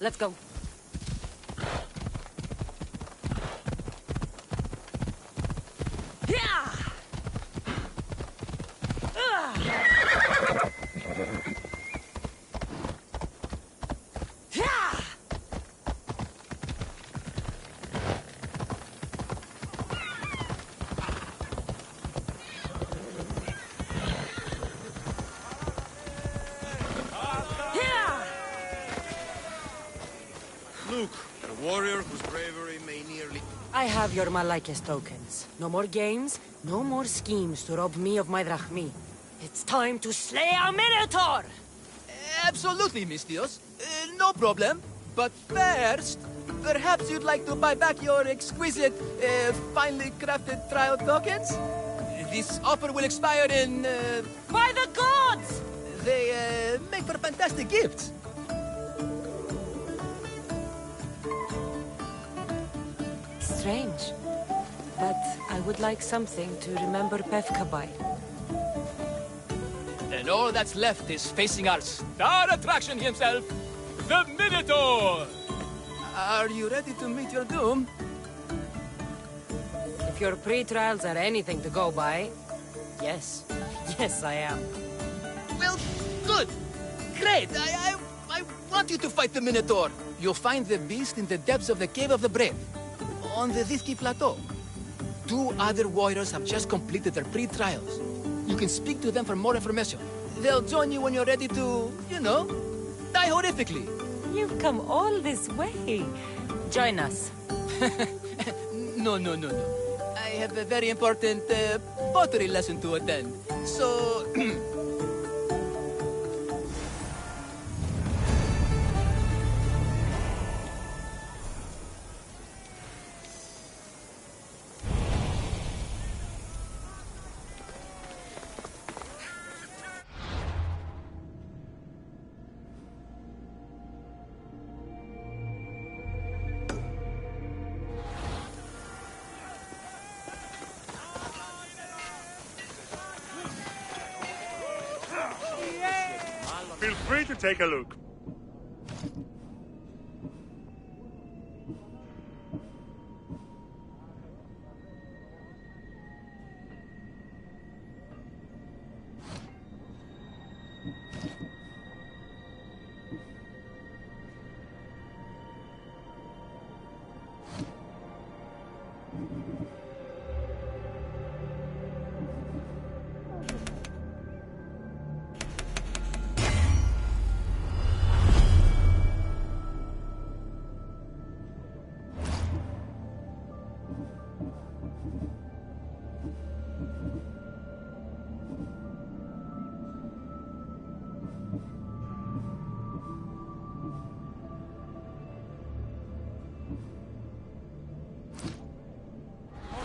Let's go. Luke, a warrior whose bravery may nearly... I have your Malaikis tokens. No more games, no more schemes to rob me of my drachmi. It's time to slay a Minotaur! Absolutely, Mistios. No problem. But first, perhaps you'd like to buy back your exquisite, finely crafted trial tokens? This offer will expire in... By the gods! They make for fantastic gifts. Strange. But I would like something to remember Pevka by. And all that's left is facing our star attraction himself, the Minotaur! Are you ready to meet your doom? If your pre-trials are anything to go by, yes. Yes, I am. Well, good. Great. I want you to fight the Minotaur. You'll find the beast in the depths of the Cave of the Brave, on the Vithki Plateau. 2 other warriors have just completed their pre-trials. You can speak to them for more information. They'll join you when you're ready to, you know, die horrifically. You've come all this way. Join us. No. I have a very important pottery lesson to attend. So... Feel free to take a look.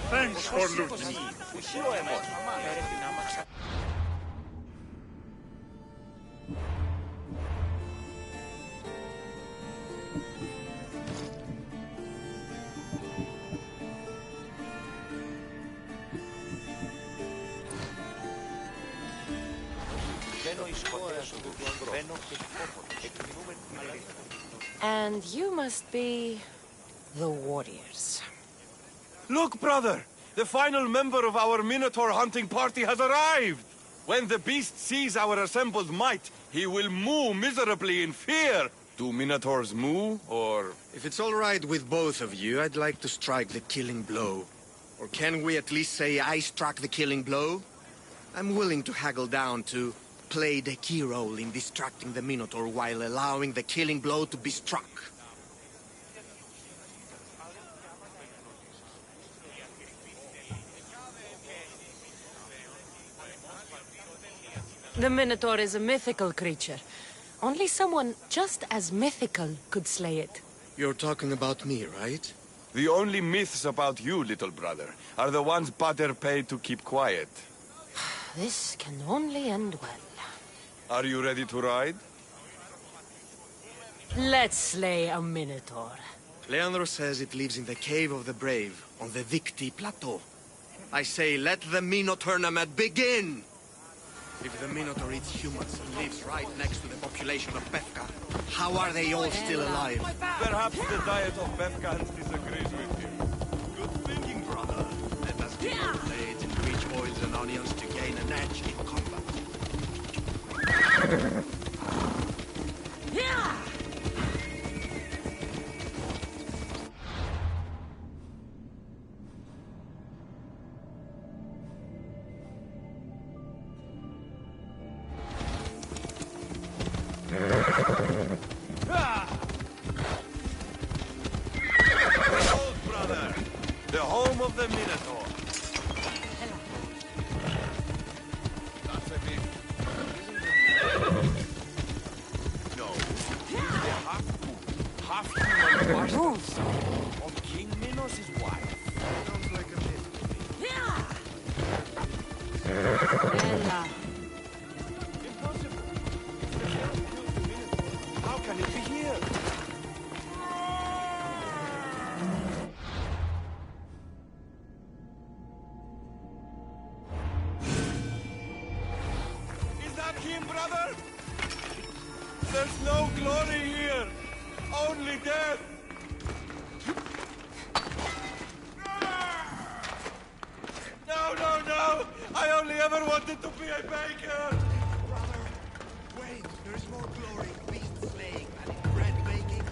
Thanks for looting. And you must be... the warriors. Look, brother! The final member of our Minotaur hunting party has arrived! When the beast sees our assembled might, he will moo miserably in fear! Do Minotaurs moo, or...? If it's all right with both of you, I'd like to strike the killing blow. Or can we at least say I struck the killing blow? I'm willing to haggle down to play the key role in distracting the Minotaur while allowing the killing blow to be struck. The Minotaur is a mythical creature. Only someone just as mythical could slay it. You're talking about me, right? The only myths about you, little brother, are the ones Pater paid to keep quiet. This can only end well. Are you ready to ride? Let's slay a Minotaur. Leandro says it lives in the Cave of the Brave, on the Victi Plateau. I say, let the Minotaur tournament begin! If the Minotaur eats humans and lives right next to the population of Befka, how are they all still alive? Perhaps the diet of Befkans disagrees with you. Good thinking, brother. Let us get our blades and rich oils and onions to gain an edge in combat. Behold, brother, the home of the Minotaur. That's a bit... No, he's the half-human bastard of King Minos' wife. Sounds like a myth. Ella. Impossible. How can it be here? Is that him, brother? There's no glory here. Only death. No, no, no! I only ever wanted to be a baker! Brother, wait, there's more glory in beast slaying than in bread baking.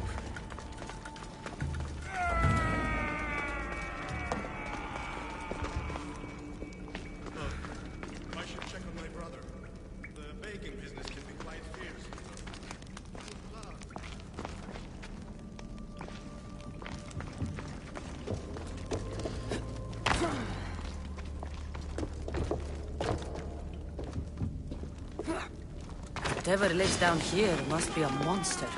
I should check on my brother. The baking business can be quite fierce. Whatever lives down here must be a monster.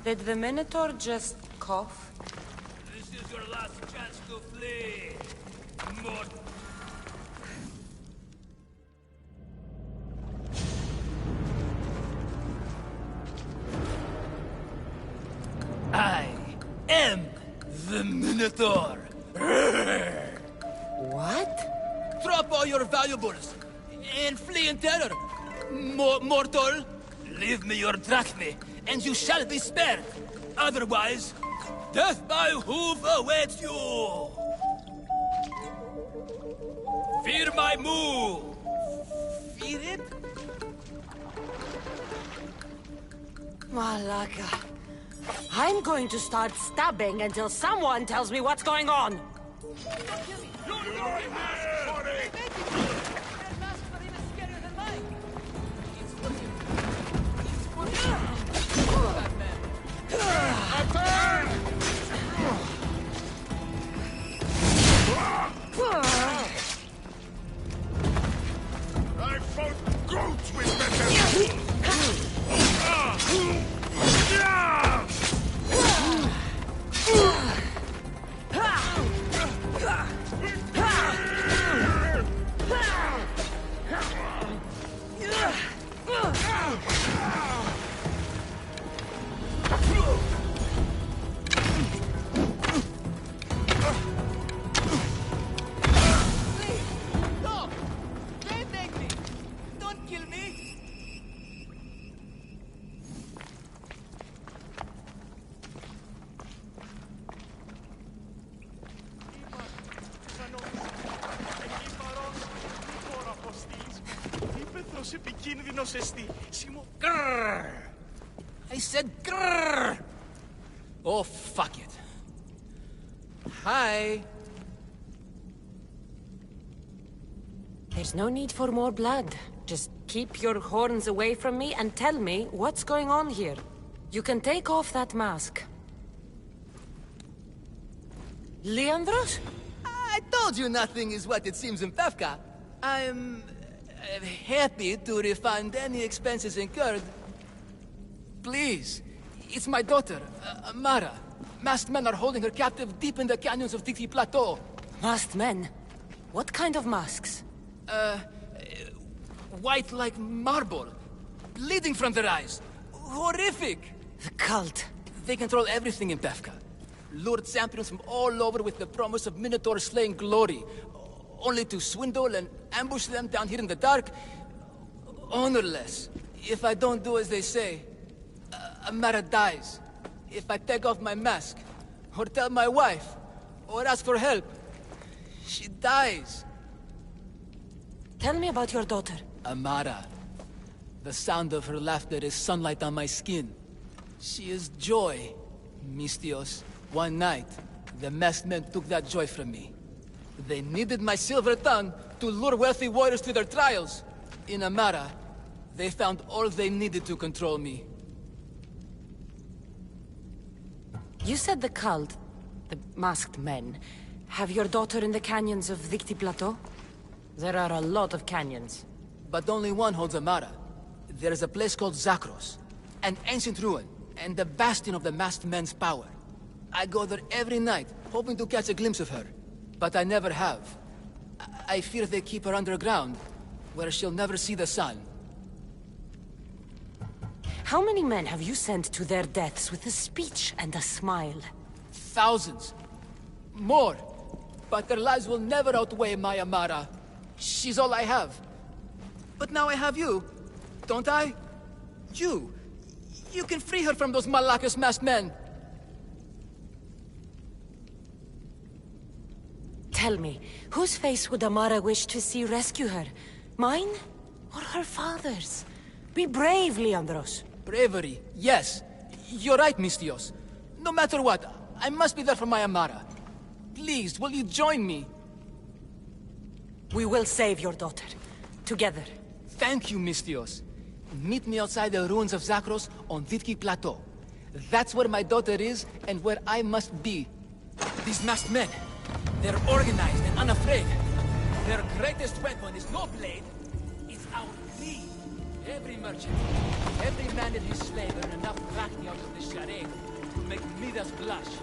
Did the Minotaur just cough? This is your last chance to flee. More. I am the Minotaur. What? Drop all your valuables and flee in terror. Mortal, leave me your drachme, and you shall be spared. Otherwise, death by hoof awaits you. Fear my move. Fear it? Malaka. I'm going to start stabbing until someone tells me what's going on. I fought goats with better. Grrr! I said grrr! Oh, fuck it. Hi. There's no need for more blood. Just keep your horns away from me and tell me what's going on here. You can take off that mask. Leandros? I told you nothing is what it seems in Pevka. I'm happy to refund any expenses incurred. Please, it's my daughter, Amara. Masked men are holding her captive deep in the canyons of Titi Plateau. Masked men? What kind of masks? White like marble, bleeding from their eyes. Horrific! The cult. They control everything in Pevka. Lured champions from all over with the promise of Minotaur slaying glory, only to swindle and ambush them down here in the dark. Honorless. If I don't do as they say, Amara dies. If I take off my mask, or tell my wife, or ask for help, she dies. Tell me about your daughter. Amara. The sound of her laughter is sunlight on my skin. She is joy, Mistios. One night, the masked men took that joy from me. They needed my silver tongue to lure wealthy warriors to their trials. In Amara, they found all they needed to control me. You said the cult, the masked men, have your daughter in the canyons of Victi Plateau? There are a lot of canyons. But only one holds Amara. There is a place called Zakros, an ancient ruin, and the bastion of the masked men's power. I go there every night, hoping to catch a glimpse of her. But I never have. I fear they keep her underground, where she'll never see the sun. How many men have you sent to their deaths with a speech and a smile? Thousands. More. But their lives will never outweigh my Amara. She's all I have. But now I have you, don't I? You can free her from those Malakas masked men. Tell me, whose face would Amara wish to see rescue her? Mine? Or her father's? Be brave, Leandros. Bravery, yes. You're right, Mistios. No matter what, I must be there for my Amara. Please, will you join me? We will save your daughter. Together. Thank you, Mistios. Meet me outside the ruins of Zakros on Vitki Plateau. That's where my daughter is and where I must be. These masked men, they're organized and unafraid. Their greatest weapon is no blade, it's our greed. Every merchant, every man and his slave earn enough drachmi out of the charade to make Midas blush.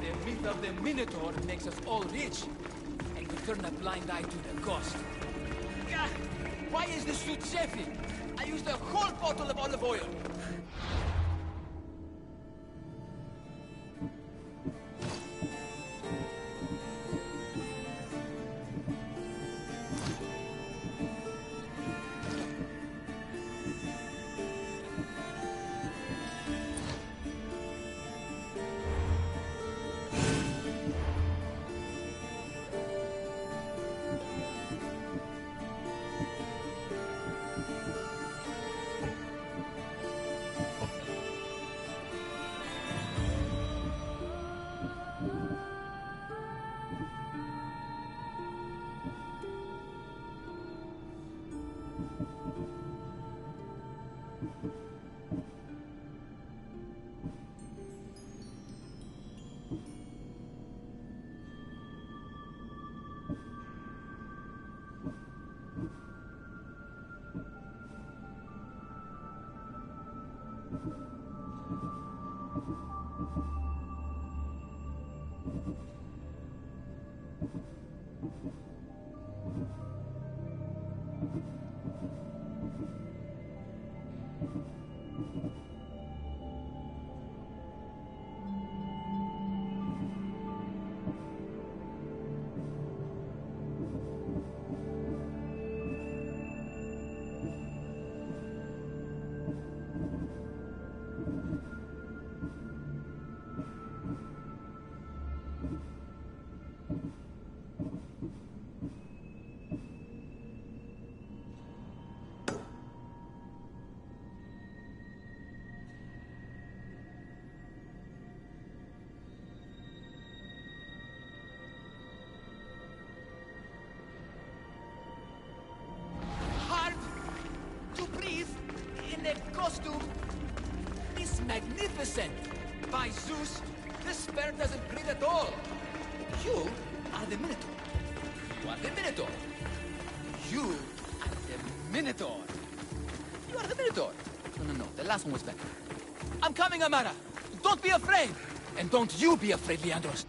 The myth of the Minotaur makes us all rich, and we turn a blind eye to the cost. Gah! Why is this suit chafing? I used a whole bottle of olive oil. costume is magnificent. By Zeus, this spare doesn't breathe at all. You are the Minotaur. You are the Minotaur. You are the Minotaur. You are the Minotaur. No, the last one was better. I'm coming, Amara. Don't be afraid. And don't you be afraid, Leandros.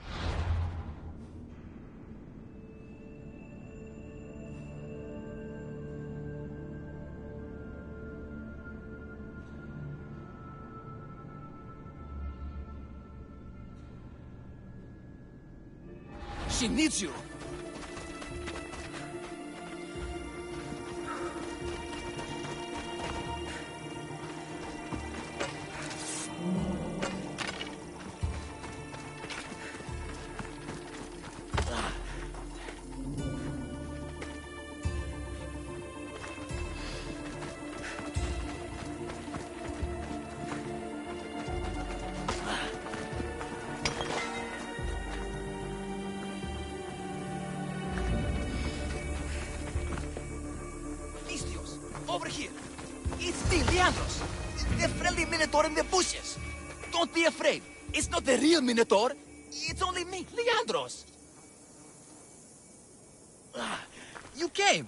She needs you. Over here. It's me, Leandros. The friendly Minotaur in the bushes. Don't be afraid. It's not the real Minotaur. It's only me, Leandros. You came.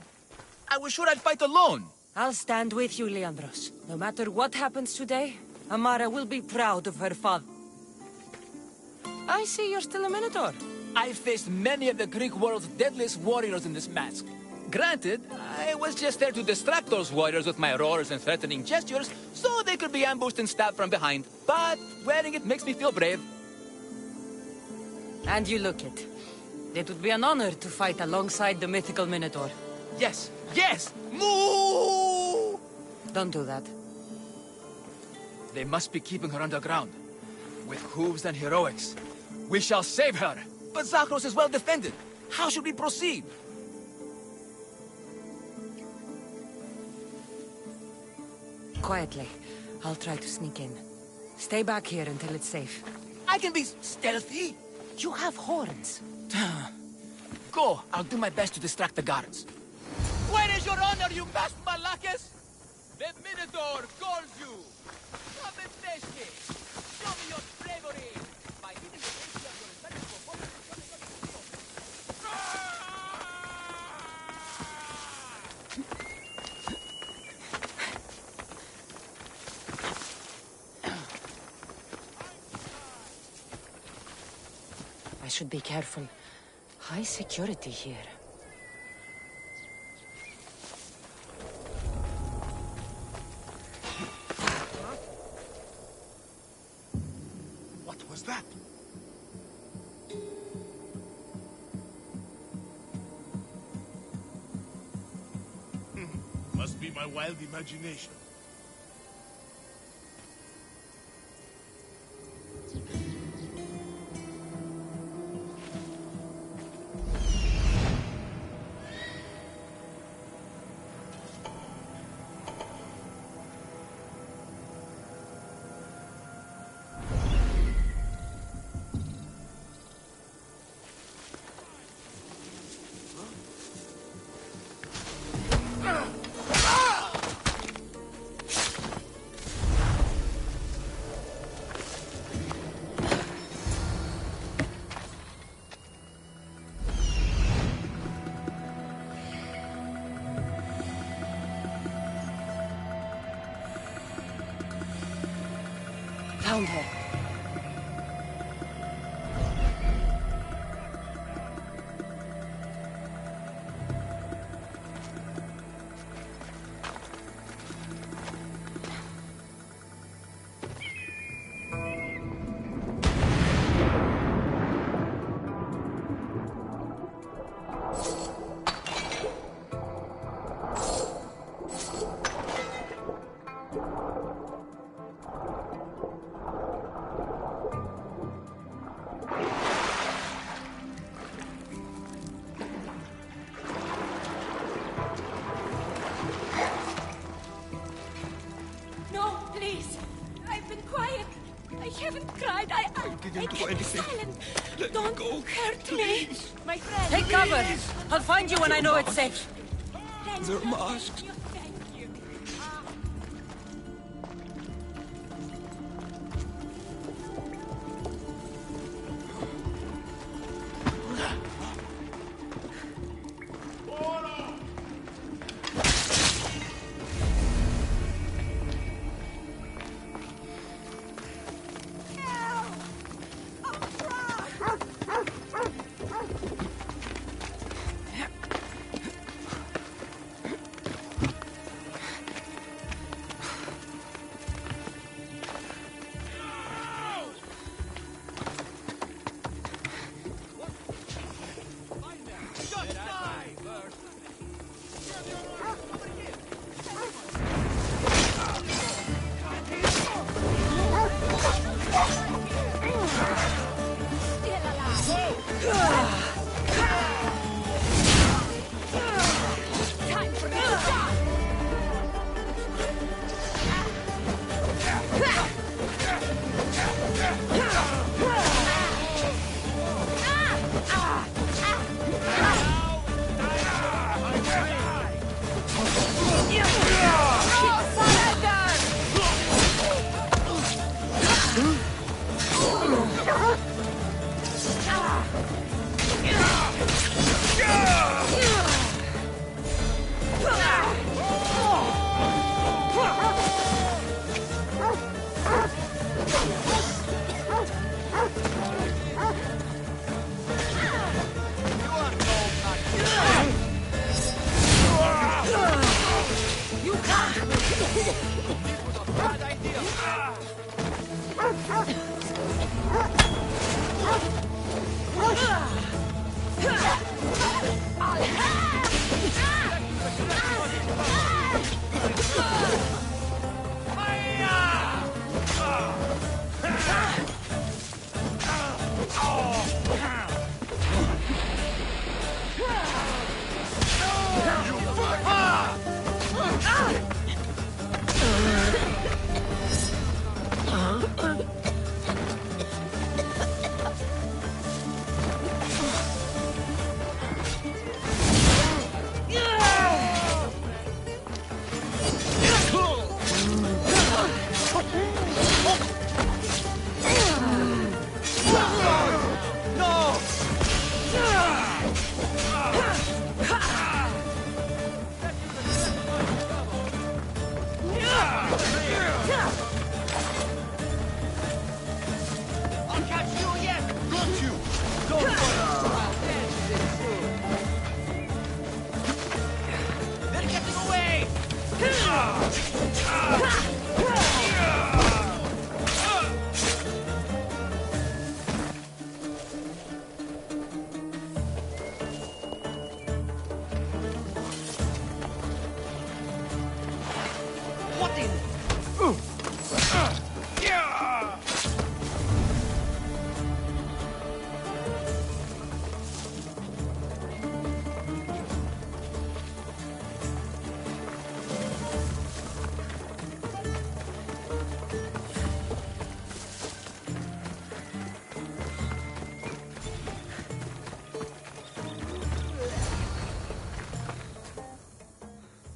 I was sure I'd fight alone. I'll stand with you, Leandros. No matter what happens today, Amara will be proud of her father. I see you're still a Minotaur. I've faced many of the Greek world's deadliest warriors in this mask. Granted, I was just there to distract those warriors with my roars and threatening gestures, so they could be ambushed and stabbed from behind. But wearing it makes me feel brave. And you look it. It would be an honor to fight alongside the mythical Minotaur. Yes, yes! Moo! Don't do that. They must be keeping her underground. With hooves and heroics. We shall save her! But Zakros is well defended. How should we proceed? Quietly. I'll try to sneak in. Stay back here until it's safe. I can be stealthy. You have horns. Go. I'll do my best to distract the guards. Where is your honor, you masked Malakis? The Minotaur calls you. Come and face me. Show me your bravery. By leading the nation of your respectable I should be careful. High security here. What was that? Must be my wild imagination. Found her. No, please. I've been quiet. I haven't cried. I didn't do anything. Silent. Let Don't me go. hurt me. My friend. Take cover! I'll find you when I know it's safe. Thank They're you. masked. Thank you.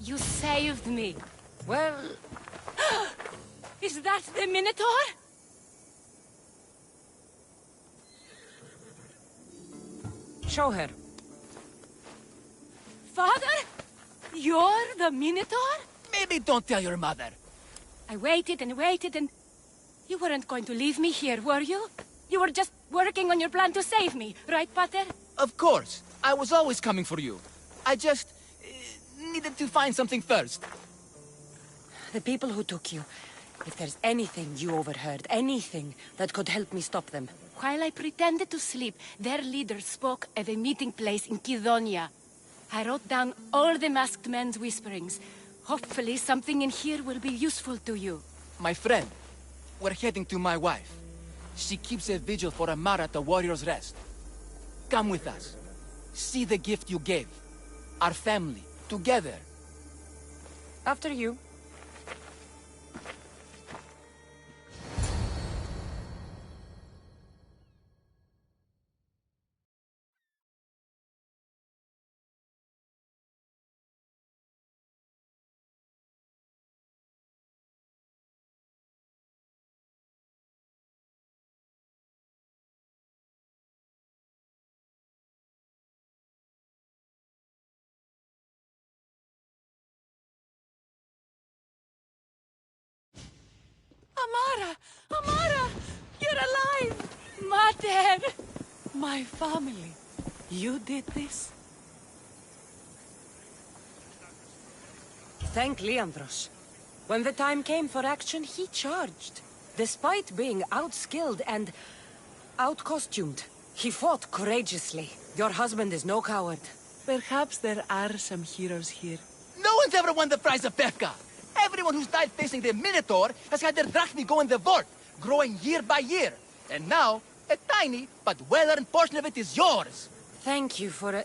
You saved me. Well, Is that the Minotaur? show her. Father? You're the Minotaur? Maybe don't tell your mother. I waited and waited and... You weren't going to leave me here, were you? You were just working on your plan to save me, right, Pater? Of course. I was always coming for you. I just... needed to find something first. The people who took you. If there's anything you overheard, anything that could help me stop them. While I pretended to sleep, their leader spoke of a meeting place in Kidonia. I wrote down all the masked men's whisperings. Hopefully something in here will be useful to you. My friend, we're heading to my wife. She keeps a vigil for Amara at the Warrior's Rest. Come with us. See the gift you gave. Our family, together. After you. Amara! Amara! You're alive! Mater! My family. You did this? Thank Leandros. When the time came for action, he charged. Despite being outskilled and out-costumed, he fought courageously. Your husband is no coward. Perhaps there are some heroes here. No one's ever won the prize of Perka! Everyone who's died facing the Minotaur has had their drachmi go in the vault, growing year by year. And now, a tiny but well-earned portion of it is yours. Thank you for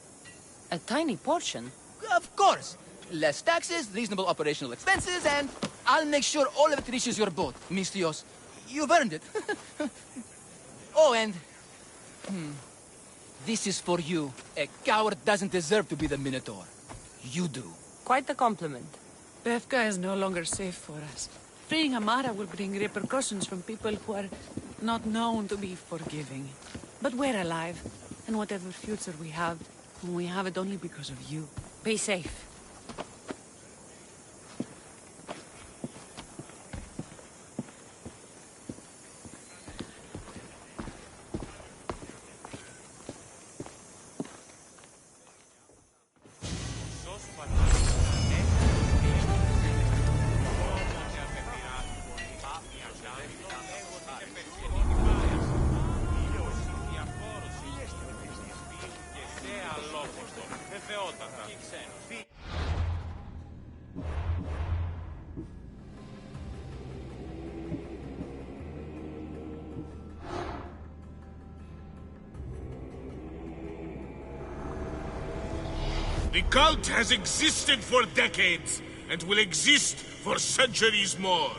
a tiny portion. Of course. Less taxes, reasonable operational expenses, and I'll make sure all of it reaches your boat, Mistios. You've earned it. Oh, and... this is for you. A coward doesn't deserve to be the Minotaur. you do. Quite the compliment. Befka is no longer safe for us. Freeing Amara will bring repercussions from people who are not known to be forgiving. But we're alive, and whatever future we have it only because of you. Be safe. The cult has existed for decades, and will exist for centuries more.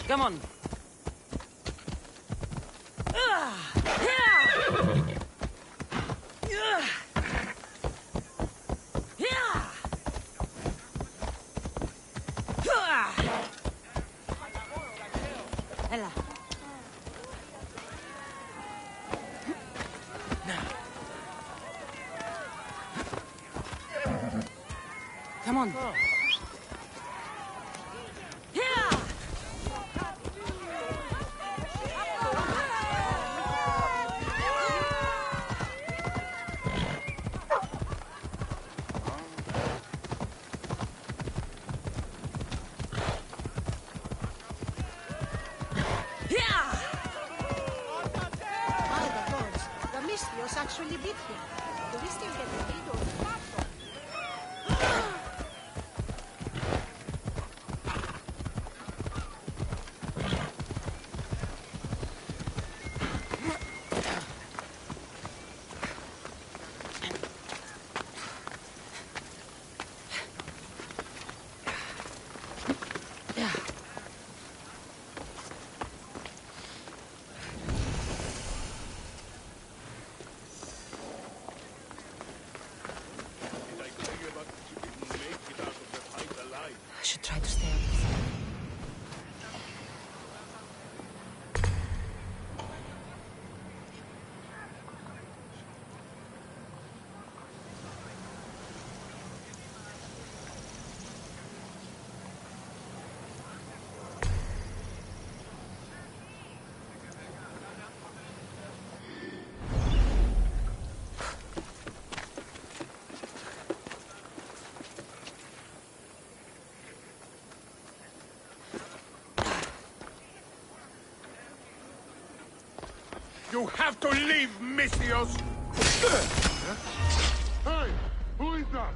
Come on. Έλα. Come on. Yeah! Actually beat him. Do we still get the lead or I should try to stay on this side. You have to leave, Misthios! Hey! Who is that?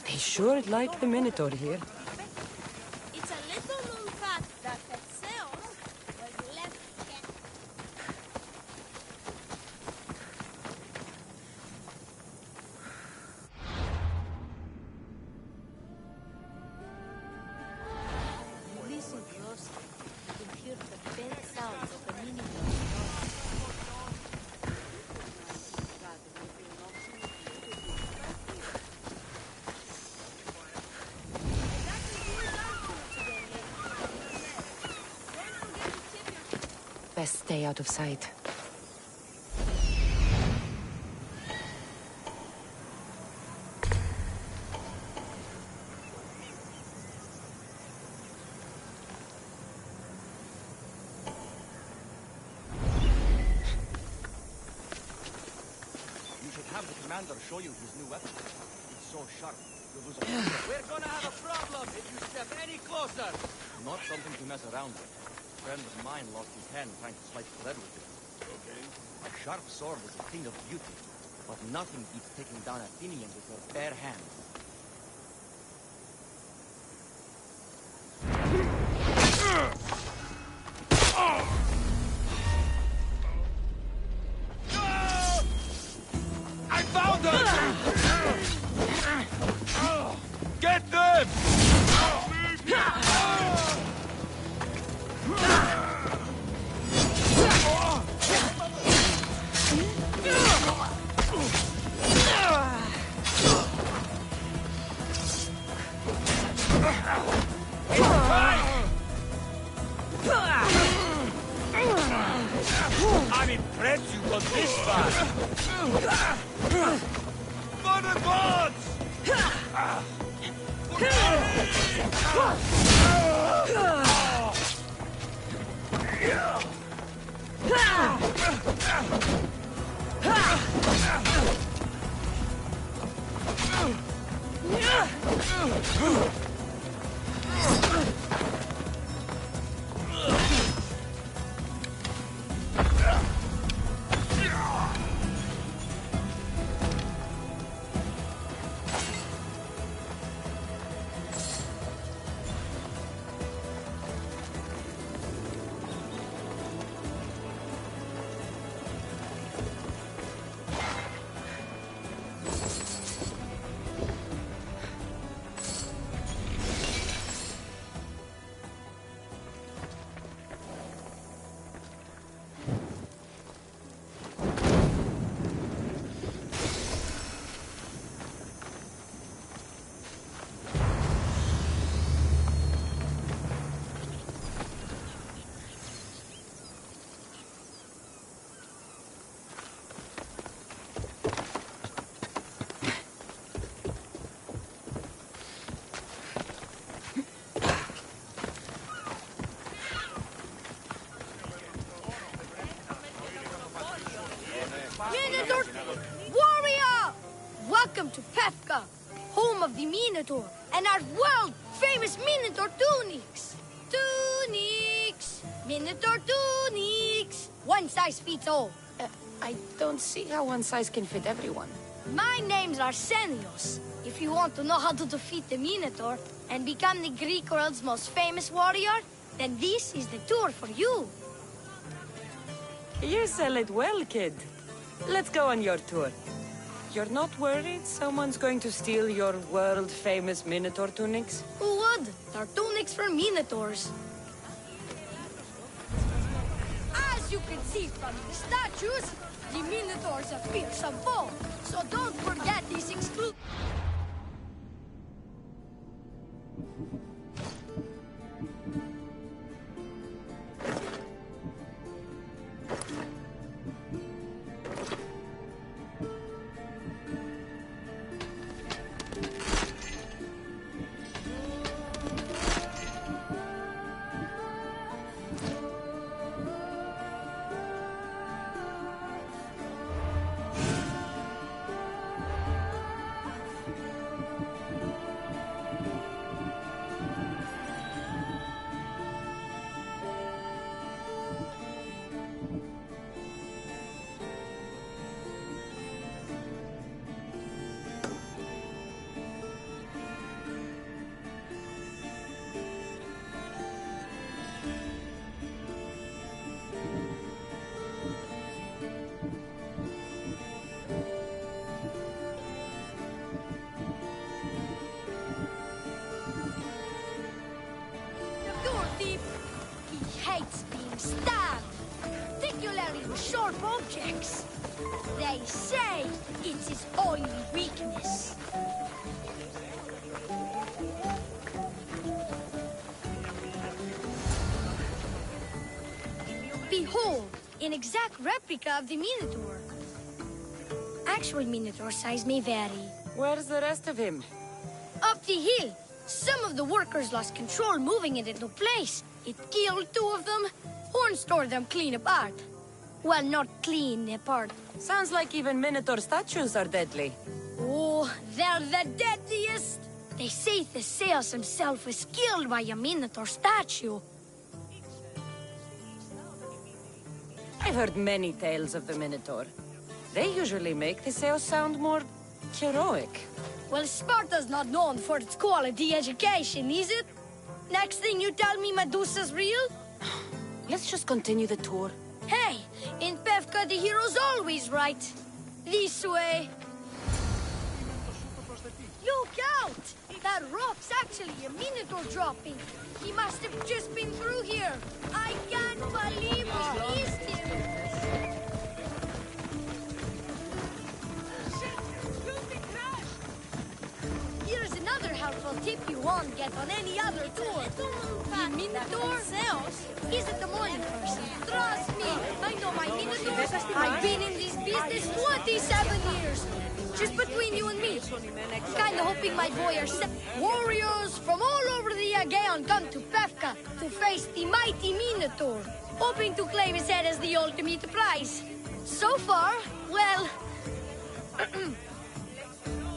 They sure like the Minotaur here. It's a little known fact that Theseus Best stay out of sight. Have the commander show you his new weapon. It's so sharp. You'll lose a We're gonna have a problem if you step any closer. Not something to mess around with. A friend of mine lost his hand trying to slice bread with it. Okay. A sharp sword is a thing of beauty, but nothing beats taking down Athenians with your bare hands. I found them! Get them! I'm impressed you got this far. For the gods! Minotaur! Warrior! Welcome to Pefka, home of the Minotaur, and our world-famous Minotaur tunics! Tunics! Minotaur tunics! One size fits all. I don't see how one size can fit everyone. My name's Arsenios. If you want to know how to defeat the Minotaur and become the Greek world's most famous warrior, then this is the tour for you. You sell it well, kid. Let's go on your tour. You're not worried someone's going to steal your world-famous Minotaur tunics? Who would? They're tunics for Minotaurs. As you can see from the statues, the Minotaurs are fearsome foe. So don't forget these exclusive... hates being stabbed, particularly with sharp objects. They say it's his only weakness. Behold, an exact replica of the Minotaur. Actual Minotaur size may vary. Where's the rest of him? Up the hill. Some of the workers lost control moving it into place. It killed 2 of them. Horns tore them clean apart. Well, not clean apart. Sounds like even Minotaur statues are deadly. Oh, they're the deadliest. They say Theseus himself was killed by a Minotaur statue. I've heard many tales of the Minotaur. They usually make Theseus sound more heroic. Well, Sparta's not known for its quality education, is it? Next thing you tell me Medusa's real? Let's just continue the tour. Hey, in Pevka the hero's always right. This way. Look out! That rock's actually a Minotaur dropping. He must have just been through here. I can't believe we missed him. Here's another helpful tip you won't get on any other tour. The Minotaur isn't the morning person. Trust me, I know my Minotaur. I've been in this business 27 years. Just between you and me. Kinda hoping my boy are set. Warriors from all over the Aegean come to Pevka to face the mighty Minotaur, hoping to claim his head as the ultimate prize. So far, well...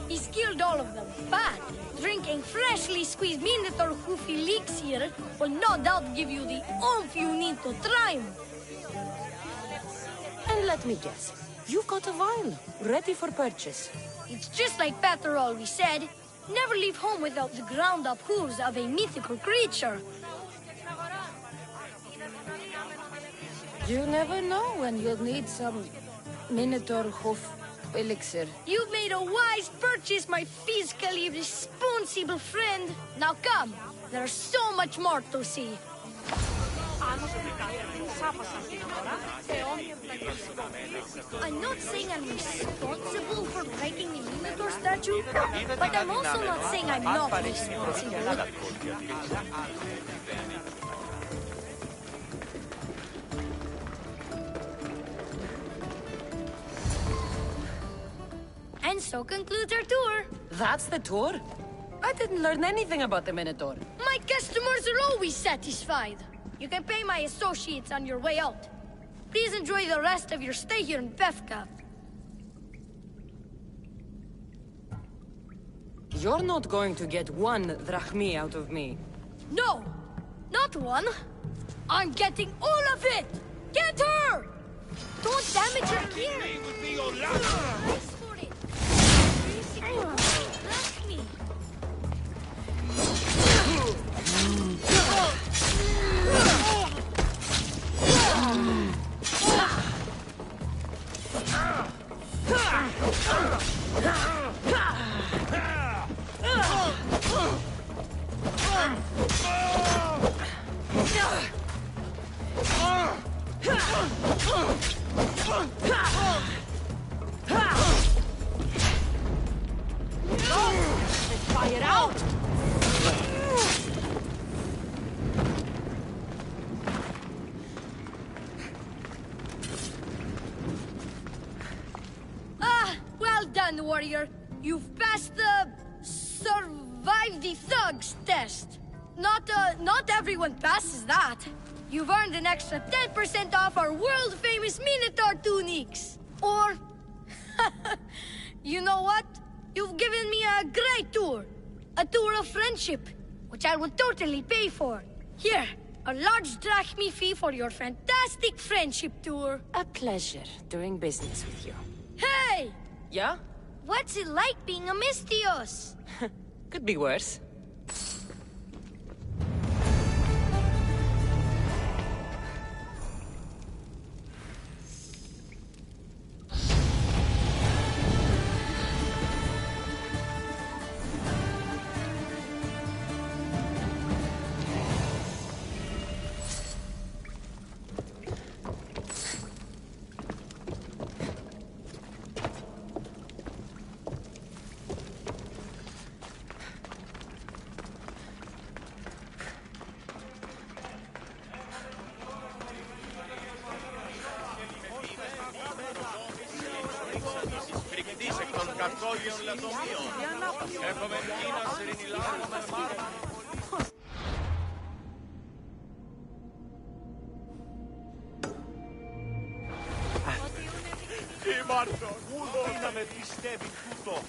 he's killed all of them, but drinking freshly squeezed Minotaur hoof elixir will no doubt give you the oomph you need to triumph. And let me guess, you've got a vial, ready for purchase. It's just like Peter always said, never leave home without the ground-up hooves of a mythical creature. You never know when you'll need some Minotaur hoof elixir. You've made a wise purchase, my fiscally responsible friend. Now come, there's so much more to see. I'm not saying I'm responsible for breaking the Minotaur statue, but I'm also not saying I'm not responsible. And so concludes our tour. That's the tour? I didn't learn anything about the Minotaur. My customers are always satisfied. You can pay my associates on your way out. Please enjoy the rest of your stay here in Pevka. You're not going to get 1 drachmi out of me. No, not 1. I'm getting all of it! Get her! Don't damage her gear! Nice for it! Drachmi. Fire out! Well done, warrior. You've passed the... survive the thugs test. Not everyone passes that. You've earned an extra 10% off our world-famous Minotaur tunics. Or... you know what? You've given me a great tour. A tour of friendship, which I will totally pay for. Here, a large drachmi fee for your fantastic friendship tour. A pleasure doing business with you. Hey! Yeah? What's it like being a Mystios? Could be worse. το μείο. Έχουμε Κίνα σε ρινιλάνο με μάρμα. Τι Μάρτο, ούτε να με πιστεύει τούτο.